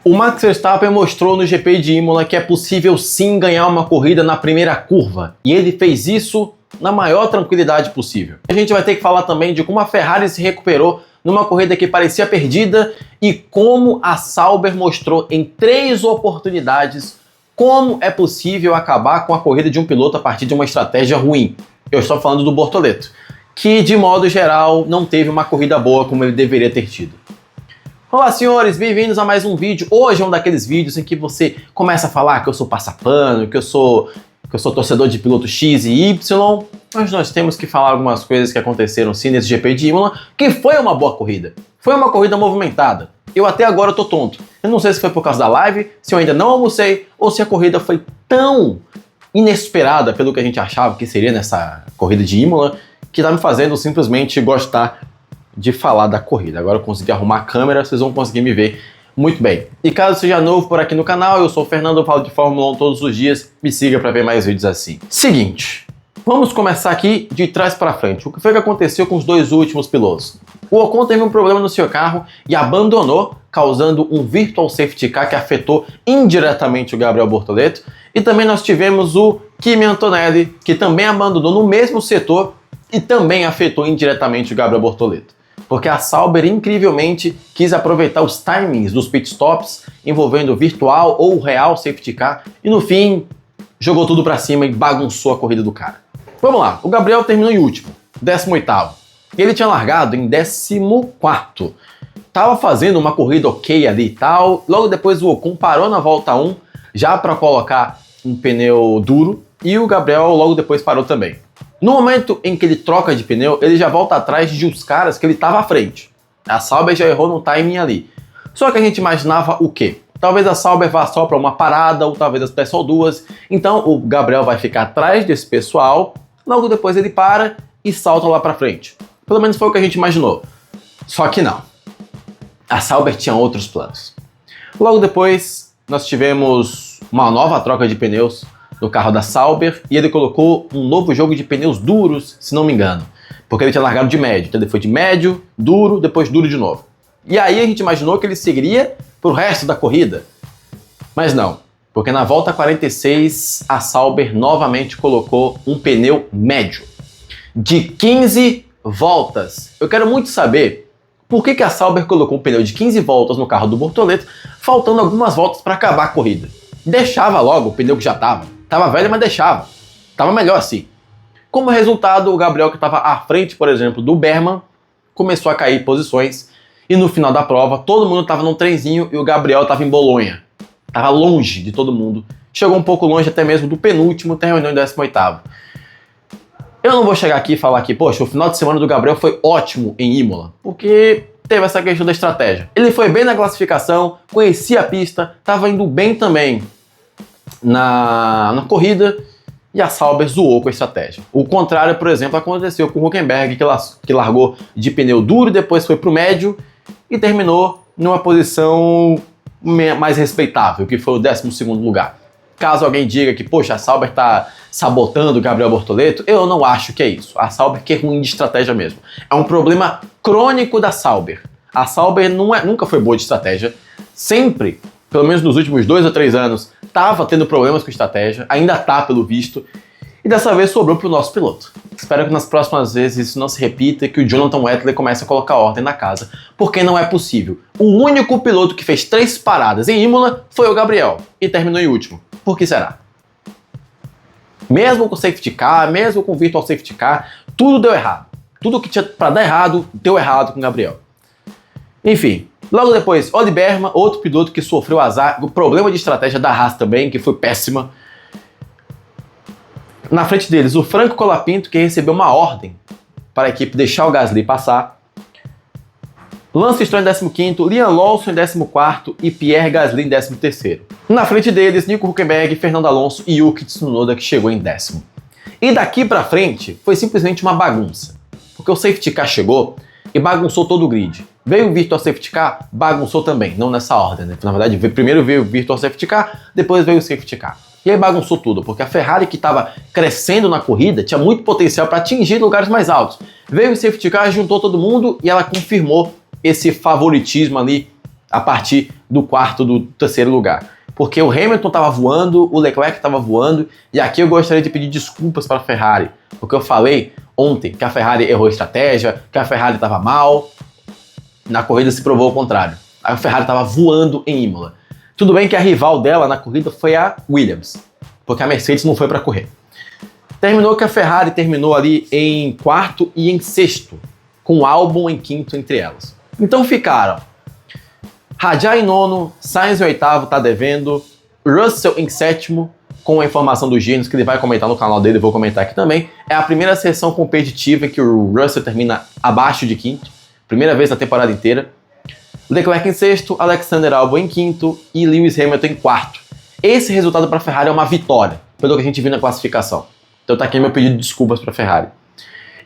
O Max Verstappen mostrou no GP de Imola que é possível sim ganhar uma corrida na primeira curva, e ele fez isso na maior tranquilidade possível. A gente vai ter que falar também de como a Ferrari se recuperou numa corrida que parecia perdida e como a Sauber mostrou em 3 oportunidades como é possível acabar com a corrida de um piloto a partir de uma estratégia ruim. Eu estou falando do Bortoleto, que de modo geral não teve uma corrida boa como ele deveria ter tido. Olá senhores, bem-vindos a mais um vídeo. Hoje é um daqueles vídeos em que você começa a falar que eu sou passapano, que eu sou torcedor de piloto X e Y, mas nós temos que falar algumas coisas que aconteceram sim nesse GP de Imola, que foi uma boa corrida. Foi uma corrida movimentada. Eu até agora tô tonto. Eu não sei se foi por causa da live, se eu ainda não almocei, ou se a corrida foi tão inesperada pelo que a gente achava que seria nessa corrida de Imola, que tá me fazendo simplesmente gostar de falar da corrida. Agora eu consegui arrumar a câmera, vocês vão conseguir me ver muito bem. E caso seja novo por aqui no canal, eu sou o Fernando, eu falo de Fórmula 1 todos os dias, me siga para ver mais vídeos assim. Seguinte, vamos começar aqui de trás para frente. O que foi que aconteceu com os dois últimos pilotos? O Ocon teve um problema no seu carro e abandonou, causando um virtual safety car que afetou indiretamente o Gabriel Bortoleto. E também nós tivemos o Kimi Antonelli, que também abandonou no mesmo setor e também afetou indiretamente o Gabriel Bortoleto. Porque a Sauber, incrivelmente, quis aproveitar os timings dos pitstops envolvendo virtual ou real safety car e, no fim, jogou tudo pra cima e bagunçou a corrida do cara. Vamos lá, o Gabriel terminou em último, 18º. Ele tinha largado em 14º. Tava fazendo uma corrida ok ali e tal. Logo depois o Ocon parou na volta 1, já para colocar um pneu duro, e o Gabriel logo depois parou também. No momento em que ele troca de pneu, ele já volta atrás de uns caras que ele estava à frente. A Sauber já errou no timing ali. Só que a gente imaginava o quê? Talvez a Sauber vá só para uma parada, ou talvez até só duas. Então o Gabriel vai ficar atrás desse pessoal, logo depois ele para e salta lá para frente. Pelo menos foi o que a gente imaginou. Só que não. A Sauber tinha outros planos. Logo depois, nós tivemos uma nova troca de pneus no carro da Sauber, e ele colocou um novo jogo de pneus duros, se não me engano, porque ele tinha largado de médio, então ele foi de médio, duro, depois duro de novo. E aí a gente imaginou que ele seguiria pro resto da corrida, mas não, porque na volta 46 a Sauber novamente colocou um pneu médio, de 15 voltas. Eu quero muito saber por que a Sauber colocou um pneu de 15 voltas no carro do Bortoleto, faltando algumas voltas para acabar a corrida. Deixava logo o pneu que já Tava velho, mas deixava. Tava melhor assim. Como resultado, o Gabriel, que estava à frente, por exemplo, do Berman, começou a cair posições. E no final da prova, todo mundo estava num trenzinho e o Gabriel estava em Bolonha. Tava longe de todo mundo. Chegou um pouco longe até mesmo do penúltimo, terminou em 18º. Eu não vou chegar aqui e falar que, poxa, o final de semana do Gabriel foi ótimo em Imola. Porque teve essa questão da estratégia. Ele foi bem na classificação, conhecia a pista, estava indo bem também na corrida, e a Sauber zoou com a estratégia. O contrário, por exemplo, aconteceu com o Hülkenberg, que largou de pneu duro, depois foi para o médio e terminou numa posição mais respeitável, que foi o 12º lugar. Caso alguém diga que, poxa, a Sauber está sabotando o Gabriel Bortoleto, eu não acho que é isso. A Sauber que é ruim de estratégia mesmo. É um problema crônico da Sauber. A Sauber nunca foi boa de estratégia. Sempre, pelo menos nos últimos 2 ou 3 anos, estava tendo problemas com estratégia, ainda tá pelo visto, e dessa vez sobrou pro nosso piloto. Espero que nas próximas vezes isso não se repita e que o Jonathan Vettel comece a colocar ordem na casa, porque não é possível. O único piloto que fez 3 paradas em Imola foi o Gabriel, e terminou em último. Por que será? Mesmo com safety car, mesmo com virtual safety car, tudo deu errado. Tudo que tinha para dar errado, deu errado com o Gabriel. Enfim, logo depois, Oli Berman, outro piloto que sofreu azar, o problema de estratégia da Haas também, que foi péssima. Na frente deles, o Franco Colapinto, que recebeu uma ordem para a equipe deixar o Gasly passar. Lance Stroll em 15º, Liam Lawson em 14º e Pierre Gasly em 13º. Na frente deles, Nico Hülkenberg, Fernando Alonso e Yuki Tsunoda, que chegou em 10º. E daqui pra frente, foi simplesmente uma bagunça. Porque o safety car chegou e bagunçou todo o grid. Veio o Virtual Safety Car, bagunçou também, não nessa ordem, né? Na verdade, primeiro veio o Virtual Safety Car, depois veio o Safety Car. E aí bagunçou tudo, porque a Ferrari, que estava crescendo na corrida, tinha muito potencial para atingir lugares mais altos. Veio o Safety Car, juntou todo mundo e ela confirmou esse favoritismo ali a partir do quarto, do terceiro lugar. Porque o Hamilton estava voando, o Leclerc estava voando, e aqui eu gostaria de pedir desculpas para a Ferrari, porque eu falei ontem que a Ferrari errou estratégia, que a Ferrari estava mal. Na corrida se provou o contrário. A Ferrari estava voando em Imola. Tudo bem que a rival dela na corrida foi a Williams, porque a Mercedes não foi para correr. Terminou que a Ferrari terminou ali em quarto e em sexto, com o Albon em quinto entre elas. Então ficaram Rajah em nono, Sainz em oitavo, tá devendo, Russell em sétimo, com a informação do Gênesis, que ele vai comentar no canal dele, eu vou comentar aqui também. É a primeira sessão competitiva que o Russell termina abaixo de quinto, primeira vez na temporada inteira. Leclerc em sexto, Alexander Albon em quinto e Lewis Hamilton em quarto. Esse resultado para a Ferrari é uma vitória, pelo que a gente viu na classificação. Então tá aqui meu pedido de desculpas para a Ferrari.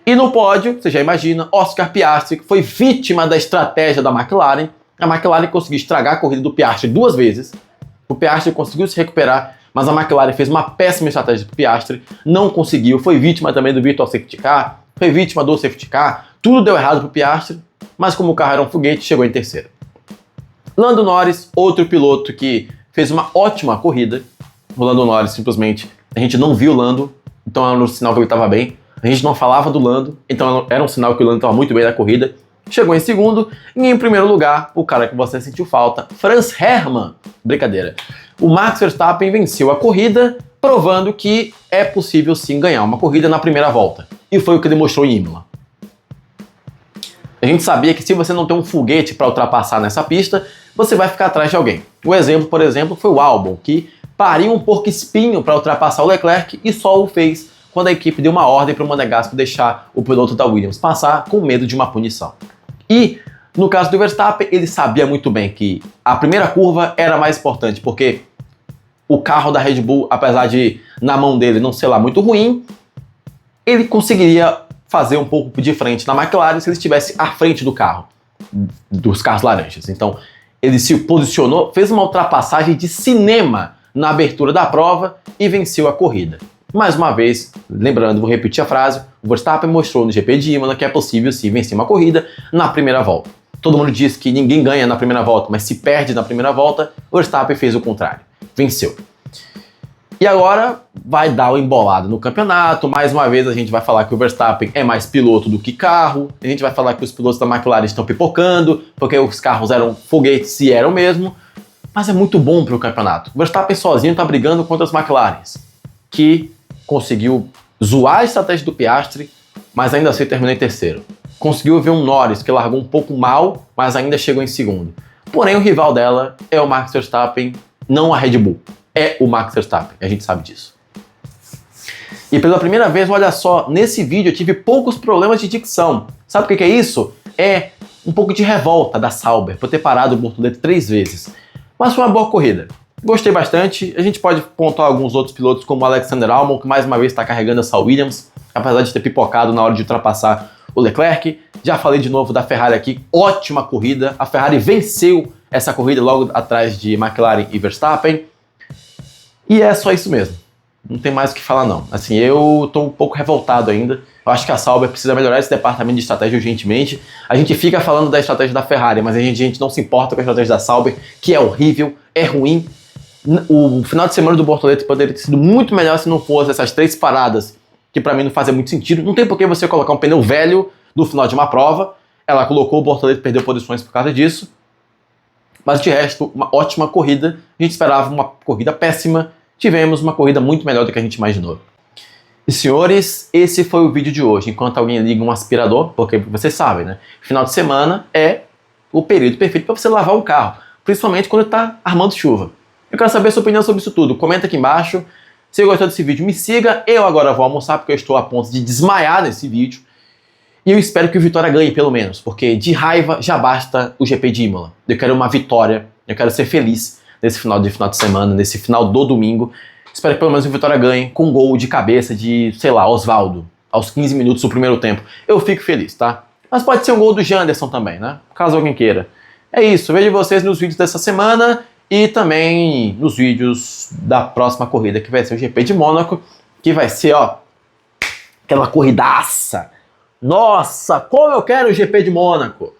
E no pódio, você já imagina, Oscar Piastri, que foi vítima da estratégia da McLaren. A McLaren conseguiu estragar a corrida do Piastri 2 vezes. O Piastri conseguiu se recuperar, mas a McLaren fez uma péssima estratégia para o Piastri, não conseguiu, foi vítima também do Virtual Safety Car, foi vítima do Safety Car, tudo deu errado para o Piastri, mas como o carro era um foguete, chegou em terceiro. Lando Norris, outro piloto que fez uma ótima corrida. O Lando Norris, simplesmente, a gente não viu o Lando, então era um sinal que ele estava bem. A gente não falava do Lando, então era um sinal que o Lando estava muito bem na corrida. Chegou em segundo, e em primeiro lugar, o cara que você sentiu falta, Franz Herrmann. Brincadeira. O Max Verstappen venceu a corrida, provando que é possível sim ganhar uma corrida na primeira volta. E foi o que ele mostrou em Imola. A gente sabia que se você não tem um foguete para ultrapassar nessa pista, você vai ficar atrás de alguém. O exemplo, por exemplo, foi o Albon, que pariu um porco-espinho para ultrapassar o Leclerc e só o fez quando a equipe deu uma ordem para o Monegasco deixar o piloto da Williams passar com medo de uma punição. E, no caso do Verstappen, ele sabia muito bem que a primeira curva era mais importante, porque o carro da Red Bull, apesar de na mão dele não ser lá muito ruim, ele conseguiria fazer um pouco de frente na McLaren se ele estivesse à frente do carro, dos carros laranjas. Então, ele se posicionou, fez uma ultrapassagem de cinema na abertura da prova e venceu a corrida. Mais uma vez, lembrando, vou repetir a frase, o Verstappen mostrou no GP de Imola que é possível sim vencer uma corrida na primeira volta. Todo mundo diz que ninguém ganha na primeira volta, mas se perde na primeira volta, o Verstappen fez o contrário, venceu. E agora vai dar o embolado no campeonato, mais uma vez a gente vai falar que o Verstappen é mais piloto do que carro, a gente vai falar que os pilotos da McLaren estão pipocando, porque os carros eram foguetes e eram mesmo, mas é muito bom para o campeonato. O Verstappen sozinho está brigando contra as McLarens, que conseguiu zoar a estratégia do Piastri, mas ainda assim terminou em terceiro. Conseguiu ver um Norris que largou um pouco mal, mas ainda chegou em segundo. Porém, o rival dela é o Max Verstappen, não a Red Bull. É o Max Verstappen, a gente sabe disso. E pela primeira vez, olha só, nesse vídeo eu tive poucos problemas de dicção. Sabe o que é isso? É um pouco de revolta da Sauber por ter parado o Bortoleto 3 vezes. Mas foi uma boa corrida. Gostei bastante. A gente pode pontuar alguns outros pilotos, como o Alexander Albon, que mais uma vez está carregando essa Williams, apesar de ter pipocado na hora de ultrapassar o Leclerc. Já falei de novo da Ferrari aqui, ótima corrida. A Ferrari venceu essa corrida logo atrás de McLaren e Verstappen. E é só isso mesmo. Não tem mais o que falar não. Assim, eu tô um pouco revoltado ainda. Eu acho que a Sauber precisa melhorar esse departamento de estratégia urgentemente. A gente fica falando da estratégia da Ferrari, mas a gente não se importa com a estratégia da Sauber, que é horrível, é ruim. O final de semana do Bortoleto poderia ter sido muito melhor se não fosse essas 3 paradas, que pra mim não fazem muito sentido. Não tem por que você colocar um pneu velho no final de uma prova. Ela colocou, o Bortoleto perdeu posições por causa disso. Mas de resto, uma ótima corrida. A gente esperava uma corrida péssima. Tivemos uma corrida muito melhor do que a gente imaginou. E senhores, esse foi o vídeo de hoje. Enquanto alguém liga um aspirador, porque vocês sabem, né? Final de semana é o período perfeito para você lavar um carro. Principalmente quando está armando chuva. Eu quero saber a sua opinião sobre isso tudo. Comenta aqui embaixo. Se gostou desse vídeo, me siga. Eu agora vou almoçar porque eu estou a ponto de desmaiar nesse vídeo. E eu espero que o Vitória ganhe pelo menos, porque de raiva já basta o GP de Imola. Eu quero uma vitória, eu quero ser feliz nesse final de semana, nesse final do domingo. Espero que pelo menos o Vitória ganhe com um gol de cabeça de, sei lá, Osvaldo, aos 15 minutos do primeiro tempo. Eu fico feliz, tá? Mas pode ser um gol do Janderson também, né? Caso alguém queira. É isso, vejo vocês nos vídeos dessa semana e também nos vídeos da próxima corrida, que vai ser o GP de Mônaco, que vai ser, ó, aquela corridaça. Nossa, como eu quero o GP de Mônaco!